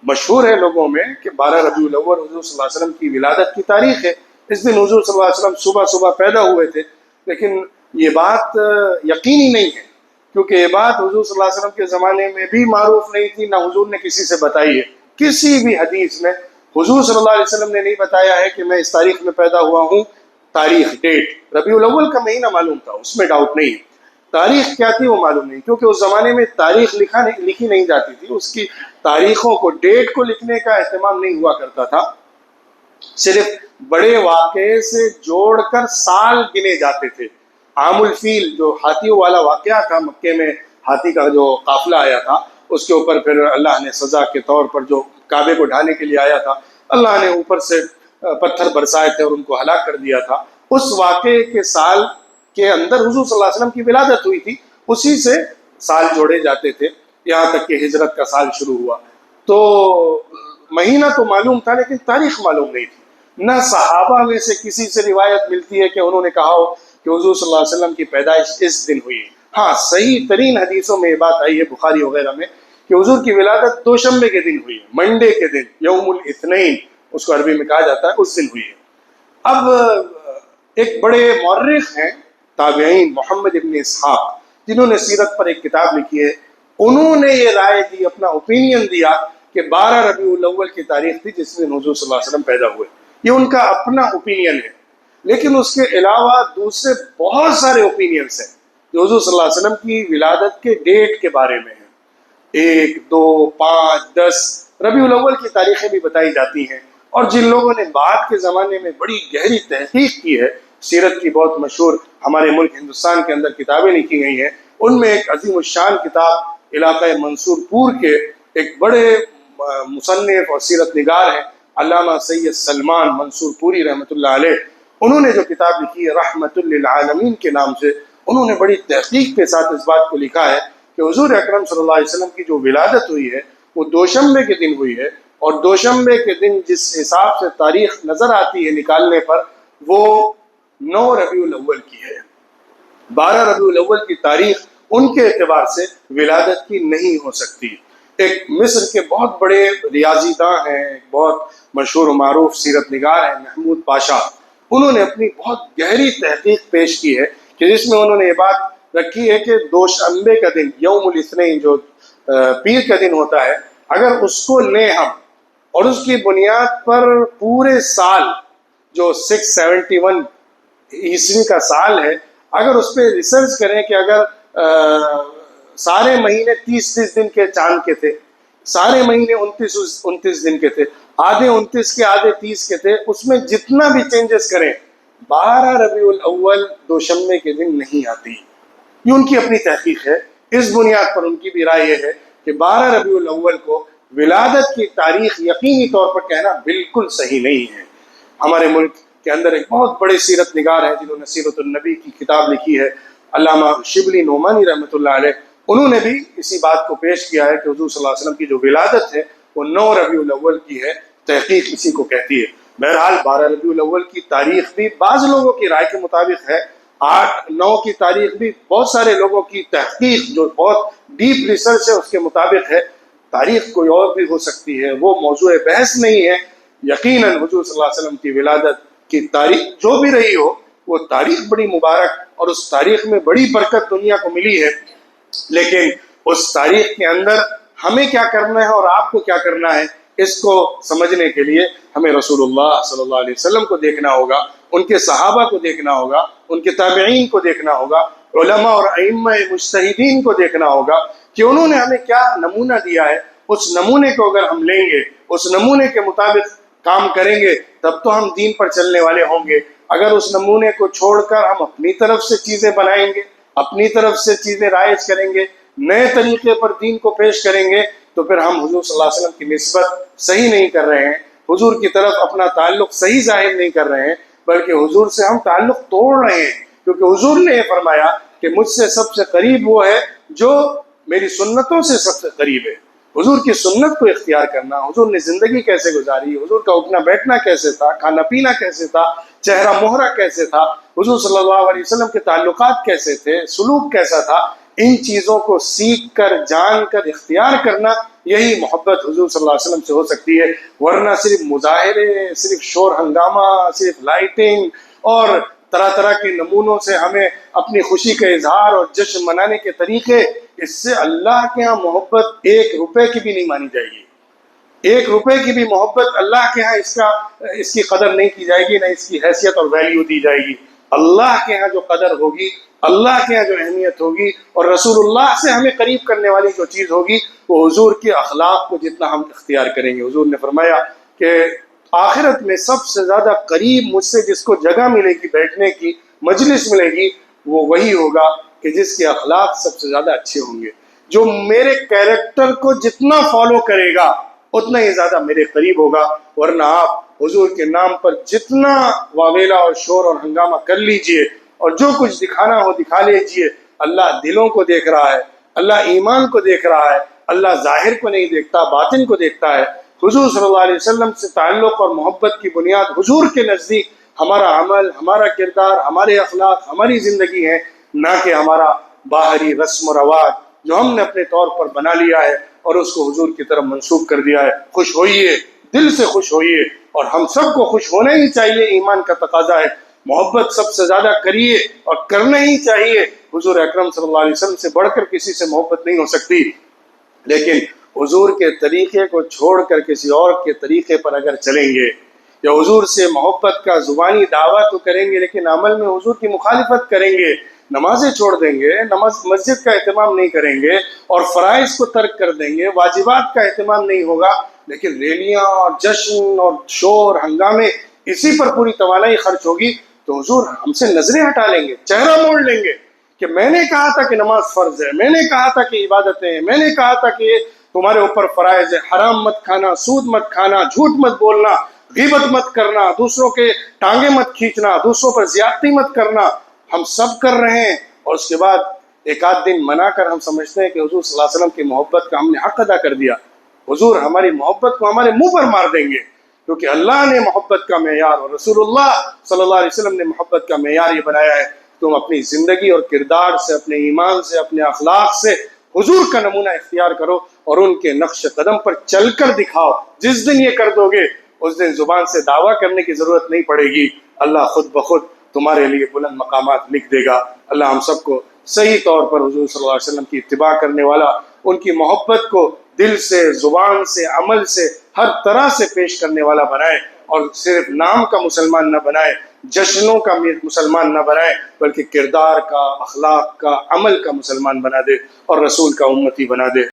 مشہور ہے لوگوں میں کہ 12 ربیع الاول حضور صلی اللہ علیہ وسلم کی ولادت کی تاریخ ہے، اس دن حضور صلی اللہ علیہ وسلم صبح صبح پیدا ہوئے تھے، لیکن یہ بات یقینی نہیں ہے، کیونکہ یہ بات حضور صلی اللہ علیہ وسلم کے زمانے میں بھی معروف نہیں تھی، نہ حضور نے کسی سے بتائی ہے۔ کسی بھی حدیث میں حضور صلی اللہ علیہ وسلم نے نہیں بتایا ہے کہ میں اس تاریخ میں پیدا ہوا ہوں۔ تاریخ، ڈیٹ، ربیع الاول کا مہینہ معلوم تھا، اس میں ڈاؤٹ نہیں ہے، تاریخ کیا تھی وہ معلوم نہیں، کیونکہ اس زمانے میں تاریخ لکھی نہیں جاتی تھی، اس کی تاریخوں کو، ڈیٹ کو لکھنے کا اہتمام نہیں ہوا کرتا تھا، صرف بڑے واقعے سے جوڑ کر سال گنے جاتے تھے۔ عام الفیل جو ہاتھیوں والا واقعہ تھا، مکے میں ہاتھی کا جو قافلہ آیا تھا، اس کے اوپر پھر اللہ نے سزا کے طور پر جو کعبے کو ڈھانے کے لیے آیا تھا، اللہ نے اوپر سے پتھر برسائے تھے اور ان کو ہلاک کر دیا تھا، اس واقعے کے سال کے اندر حضور صلی اللہ علیہ وسلم کی ولادت ہوئی تھی، اسی سے سال جوڑے جاتے تھے، یہاں تک کہ ہجرت کا سال شروع ہوا۔ تو مہینہ تو معلوم تھا لیکن تاریخ معلوم نہیں تھی، نہ صحابہ میں سے کسی سے روایت ملتی ہے کہ انہوں نے کہا ہو کہ حضور صلی اللہ علیہ وسلم کی پیدائش اس دن ہوئی ہے۔ ہاں، صحیح ترین حدیثوں میں یہ بات آئی ہے، بخاری وغیرہ میں، کہ حضور کی ولادت دوشنبے کے دن ہوئی ہے، منڈے کے دن، یوم الاثنین اس کو عربی میں کہا جاتا ہے، اس دن ہوئی ہے۔ اب ایک بڑے مورخ ہیں تابعین، محمد ابن اسحاق، جنہوں نے سیرت پر ایک کتاب لکھی ہے، انہوں نے یہ رائے دی، اپنا اوپینین دیا کہ 12 ربیع الاول کی تاریخ تھی جس دن حضور صلی اللہ علیہ وسلم پیدا ہوئے۔ یہ ان کا اپنا اوپینین ہے، لیکن اس کے علاوہ دوسرے بہت سارے اوپینینس ہیں جو حضور صلی اللہ علیہ وسلم کی ولادت کے ڈیٹ کے بارے میں ہیں۔ 1، 2، 5، 10 ربیع الاول کی تاریخیں بھی بتائی جاتی ہیں، اور جن لوگوں نے بعد کے زمانے میں بڑی گہری تحقیق کی ہے، سیرت کی بہت مشہور ہمارے ملک ہندوستان کے اندر کتابیں لکھی گئی ہیں، ان میں ایک عظیم الشان کتاب علاقہ منصور پور کے ایک بڑے مصنف اور سیرت نگار ہیں علامہ سید سلمان منصور پوری رحمۃ اللہ علیہ، انہوں نے جو کتاب لکھی ہے رحمت للعالمین کے نام سے، انہوں نے بڑی تحقیق کے ساتھ اس بات کو لکھا ہے کہ حضور اکرم صلی اللہ علیہ وسلم کی جو ولادت ہوئی ہے وہ دوشنبے کے دن ہوئی ہے، اور دوشنبے کے دن جس حساب سے تاریخ نظر آتی ہے نکالنے پر، وہ 9 ربیع الاول کی ہے۔ 12 ربیع الاول کی تاریخ ان کے اعتبار سے ولادت کی نہیں ہو سکتی۔ ایک مصر کے بہت بڑے ریاضی داں ہیں، بہت مشہور و معروف سیرت نگار ہیں، محمود پاشا، انہوں نے اپنی بہت گہری تحقیق پیش کی ہے کہ جس میں انہوں نے یہ بات رکھی ہے کہ دوشنبے کا دن، یوم الاثنین، جو پیر کا دن ہوتا ہے، اگر اس کو لیں ہم اور اس کی بنیاد پر پورے سال جو 671 عیسوی کا سال ہے، اگر اس پہ ریسرچ کریں کہ اگر سارے مہینے 30 دن کے چاند کے تھے، سارے مہینے 29 دن کے تھے، آدھے 29 کے آدھے 30 کے تھے، اس میں جتنا بھی چینجز کریں 12 ربیع الاول دوشنبے کے دن نہیں آتی۔ یہ ان کی اپنی تحقیق ہے، اس بنیاد پر ان کی بھی رائے یہ ہے کہ 12 ربیع الاول کو ولادت کی تاریخ یقینی طور پر کہنا بالکل صحیح نہیں ہے۔ ہمارے ملک کے اندر ایک بہت بڑے سیرت نگار ہیں جنہوں نے سیرت النبی کی کتاب لکھی ہے، علامہ شبلی نعمانی رحمۃ اللہ علیہ، انہوں نے بھی اسی بات کو پیش کیا ہے کہ حضور صلی اللہ علیہ وسلم کی جو ولادت ہے وہ 9 ربیع الاول کی ہے، تحقیق اسی کو کہتی ہے۔ بہرحال 12 ربیع الاول کی تاریخ بھی بعض لوگوں کی رائے کے مطابق ہے، 8، 9 کی تاریخ بھی بہت سارے لوگوں کی تحقیق جو بہت ڈیپ ریسرچ ہے اس کے مطابق ہے، تاریخ کوئی اور بھی ہو سکتی ہے، وہ موضوع بحث نہیں ہے۔ یقیناً حضور صلی اللہ علیہ وسلم کی ولادت کی تاریخ جو بھی رہی ہو، وہ تاریخ بڑی مبارک اور اس تاریخ میں بڑی برکت دنیا کو ملی ہے، لیکن اس تاریخ کے اندر ہمیں کیا کرنا ہے اور آپ کو کیا کرنا ہے، اس کو سمجھنے کے لیے ہمیں رسول اللہ صلی اللہ علیہ وسلم کو دیکھنا ہوگا، ان کے صحابہ کو دیکھنا ہوگا، ان کے تابعین کو دیکھنا ہوگا، علماء اور ائمہ مجتہدین کو دیکھنا ہوگا کہ انہوں نے ہمیں کیا نمونہ دیا ہے۔ اس نمونے کو اگر ہم لیں گے، اس نمونے کے مطابق کام کریں گے، تب تو ہم دین پر چلنے والے ہوں گے۔ اگر اس نمونے کو چھوڑ کر ہم اپنی طرف سے چیزیں بنائیں گے، اپنی طرف سے چیزیں رائج کریں گے، نئے طریقے پر دین کو پیش کریں گے، تو پھر ہم حضور صلی اللہ علیہ وسلم کی نسبت صحیح نہیں کر رہے ہیں، حضور کی طرف اپنا تعلق صحیح ظاہر نہیں کر رہے ہیں، بلکہ حضور سے ہم تعلق توڑ رہے ہیں، کیونکہ حضور نے یہ فرمایا کہ مجھ سے سب سے قریب وہ ہے جو میری سنتوں سے سب سے قریب ہے۔ حضور کی سنت کو اختیار کرنا، حضور نے زندگی کیسے گزاری، حضور کا اٹھنا بیٹھنا کیسے تھا، کھانا پینا کیسے تھا، چہرہ مہرہ کیسے تھا، حضور صلی اللہ علیہ وسلم کے تعلقات کیسے تھے، سلوک کیسا تھا، ان چیزوں کو سیکھ کر، جان کر اختیار کرنا، یہی محبت حضور صلی اللہ علیہ وسلم سے ہو سکتی ہے، ورنہ صرف مظاہرے، صرف شور ہنگامہ، صرف لائٹنگ اور طرح طرح کے نمونوں سے ہمیں اپنی خوشی کا اظہار اور جشن منانے کے طریقے، اس سے اللہ کے ہاں محبت 1 روپے کی بھی نہیں مانی جائے گی۔ 1 روپے کی بھی محبت اللہ کے ہاں اس کی قدر نہیں کی جائے گی، نہ اس کی حیثیت اور ویلیو دی جائے گی۔ اللہ کے ہاں جو قدر ہوگی، اللہ کے ہاں جو اہمیت ہوگی، اور رسول اللہ سے ہمیں قریب کرنے والی جو چیز ہوگی، وہ حضور کے اخلاق کو جتنا ہم اختیار کریں گے۔ حضور نے فرمایا کہ آخرت میں سب سے زیادہ قریب مجھ سے جس کو جگہ ملے گی، بیٹھنے کی مجلس ملے گی، وہ وہی ہوگا کہ جس کے اخلاق سب سے زیادہ اچھے ہوں گے، جو میرے کیریکٹر کو جتنا فالو کرے گا اتنا ہی زیادہ میرے قریب ہوگا۔ ورنہ آپ حضور کے نام پر جتنا واویلا اور شور اور ہنگامہ کر لیجئے اور جو کچھ دکھانا ہو دکھا لیجئے، اللہ دلوں کو دیکھ رہا ہے، اللہ ایمان کو دیکھ رہا ہے، اللہ ظاہر کو نہیں دیکھتا، باطن کو دیکھتا ہے۔ حضور صلی اللہ علیہ وسلم سے تعلق اور محبت کی بنیاد حضور کے نزدیک ہمارا عمل، ہمارا کردار، ہمارے اخلاق، ہماری زندگی ہے، نہ کہ ہمارا باہری رسم و رواج جو ہم نے اپنے طور پر بنا لیا ہے اور اس کو حضور کی طرف منسوب کر دیا ہے۔ خوش ہوئیے، دل سے خوش ہوئیے، اور ہم سب کو خوش ہونا ہی چاہیے، ایمان کا تقاضا ہے۔ محبت سب سے زیادہ کریے اور کرنا ہی چاہیے۔ حضور اکرم صلی اللہ علیہ وسلم سے بڑھ کر کسی سے محبت نہیں ہو سکتی، لیکن حضور کے طریقے کو چھوڑ کر کسی اور کے طریقے پر اگر چلیں گے، یا حضور سے محبت کا زبانی دعویٰ تو کریں گے لیکن عمل میں حضور کی مخالفت کریں گے، نمازیں چھوڑ دیں گے، مسجد کا اہتمام نہیں کریں گے اور فرائض کو ترک کر دیں گے، واجبات کا اہتمام نہیں ہوگا، لیکن ریلیاں اور جشن اور شور ہنگامے اسی پر پوری توانائی خرچ ہوگی، تو حضور ہم سے نظریں ہٹا لیں گے، چہرہ موڑ لیں گے کہ میں نے کہا تھا کہ نماز فرض ہے، میں نے کہا تھا کہ عبادتیں ہیں، میں نے کہا تھا کہ تمہارے اوپر فرائض ہے، حرام مت کھانا، سود مت کھانا، جھوٹ مت بولنا، غیبت مت کرنا، دوسروں کے ٹانگیں مت کھینچنا، دوسروں پر زیادتی مت کرنا، ہم سب کر رہے ہیں، اور اس کے بعد ایک آدھ دن منا کر ہم سمجھتے ہیں کہ حضور صلی اللہ علیہ وسلم کی محبت کا ہم نے حق ادا کر دیا۔ حضور ہماری محبت کو ہمارے منہ پر مار دیں گے، کیونکہ اللہ نے محبت کا معیار اور رسول اللہ صلی اللہ علیہ وسلم نے محبت کا معیار یہ بنایا ہے۔ تم اپنی زندگی اور کردار سے، اپنے ایمان سے، اپنے اخلاق سے حضور کا نمونہ اختیار کرو اور ان کے نقش قدم پر چل کر دکھاؤ۔ جس دن یہ کر دو گے، اس دن زبان سے دعویٰ کرنے کی ضرورت نہیں پڑے گی، اللہ خود بخود تمہارے لیے بلند مقامات لکھ دے گا۔ اللہ ہم سب کو صحیح طور پر حضور صلی اللہ علیہ وسلم کی اتباع کرنے والا، ان کی محبت کو دل سے، زبان سے، عمل سے، ہر طرح سے پیش کرنے والا بنائے، اور صرف نام کا مسلمان نہ بنائے، جشنوں کا مسلمان نہ بنائے، بلکہ کردار کا، اخلاق کا، عمل کا مسلمان بنا دے اور رسول کا امتی بنا دے۔